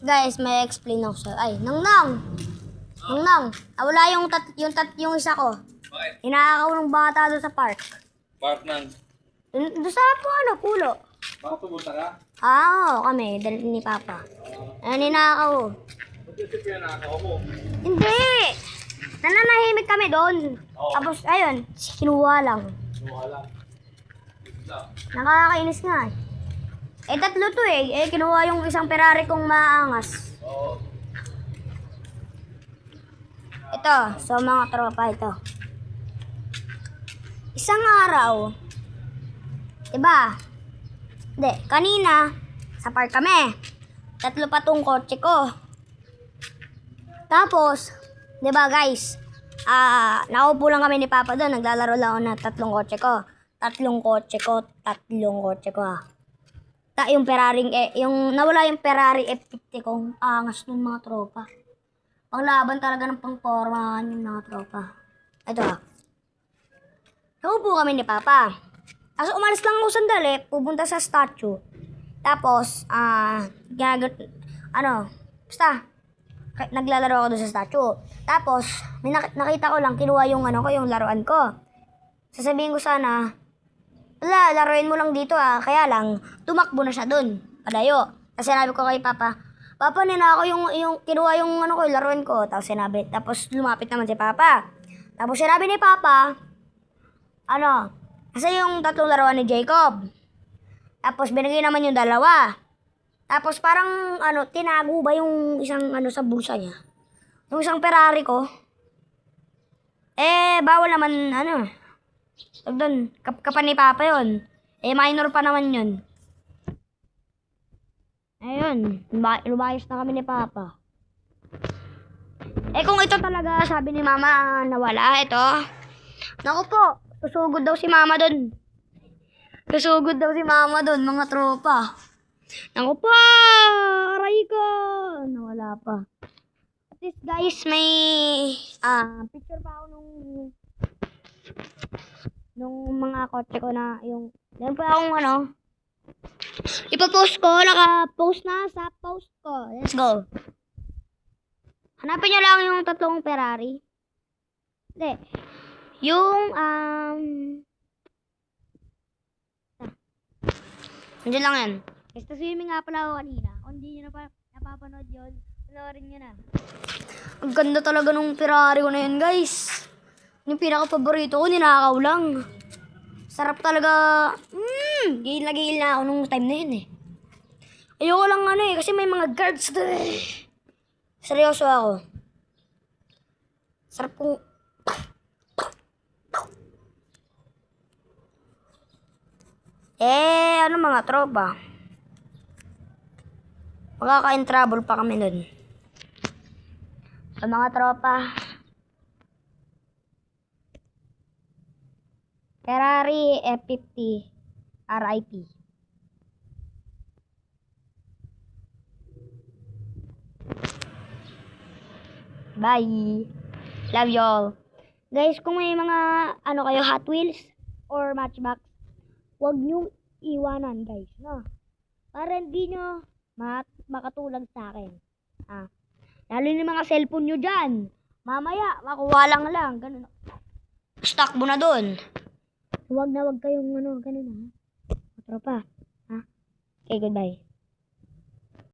Guys, may explain ako sa'yo. Ay, Nang! Wala yung isa ko. Bakit? Inakaw ng bata doon sa park. Park ng... Doon sa pulo. Bakit pumunta ka? Oo, kami. Dali ni Papa. Ninakaw. Ba't kasi pinanakaw mo? Hindi! Nananahimik kami doon. Oo. Tapos, ayun, kinuha lang. Wala. Bigla. Nakakainis nga eh. Tatlo to eh. Kinuha yung isang Ferrari kong maangas. Oo. Ito, so mga tropa ito. Isang araw, diba? Hindi, kanina, sa park kami. Tatlo pa tong kotse ko. Tapos, diba guys, nakaupo lang kami ni Papa doon. Naglalaro lang ako na tatlong kotse ko. Tatlong kotse ko. Yung Ferrari, yung nawala yung Ferrari F50 ko. Angas nun mga tropa. Panglaban talaga ng pangpormahan yung mga tropa. Ito Naupo kami ni Papa. Tapos umalis lang ako sandali, pupunta sa statue. Tapos, naglalaro ako doon sa statue. Tapos, may nakita ko lang, kinuha yung yung laruan ko. Sasabihin ko sana, wala, laruin mo lang dito Kaya lang, tumakbo na siya doon. Palayo. Tapos sinabi ko kay Papa, Papa, ninakaw yung kinuha yung yung laruan ko. Tapos lumapit naman si Papa. Tapos sinabi ni Papa, kasi yung tatlong laruan ni Jacob. Tapos binigay naman yung dalawa. Tapos parang tinago ba yung isang sa bulsa niya. Yung isang Ferrari ko. Bawal naman doon, kapan ni Papa yun. Minor pa naman yun. Ayun, lumayos na kami ni Papa. Kung ito talaga, sabi ni Mama, nawala, ito. Naku po, susugod daw si Mama doon. Mga tropa. Naku po, aray ko. Nawala pa. At least guys, may picture pa ako nung mga kotse ko na yung meron pa akong ipopost ko, naka-post na sa post ko. Let's go. Hanapin nyo lang yung tatlong Ferrari. Hindi. Yung nandiyan lang yan. Basta swimming nga pala ako kanina. Kung hindi nyo napapanood yun, panoorin nyo na. Ang ganda talaga nung Ferrari ko na yun, guys. Yung pinaka-paborito ko, ninakaw lang. Sarap talaga. Gigil na ako nung time na yun Ayoko lang kasi may mga guards doon Seryoso ako. Sarap kong mga tropa. Magkaka-in trouble pa kami nun. Sa mga tropa. Ferrari F50 RIP. Bye. Love y'all. Guys, kung may mga kayo Hot Wheels or Matchbox, huwag nyo iwanan, guys, no? Para hindi nyo makatulad sa akin. Lalo yung mga cellphone nyo dyan. Mamaya, makuha lang. Ganun. Stock mo na doon. Huwag kayong ganun Tropa. Okay, goodbye.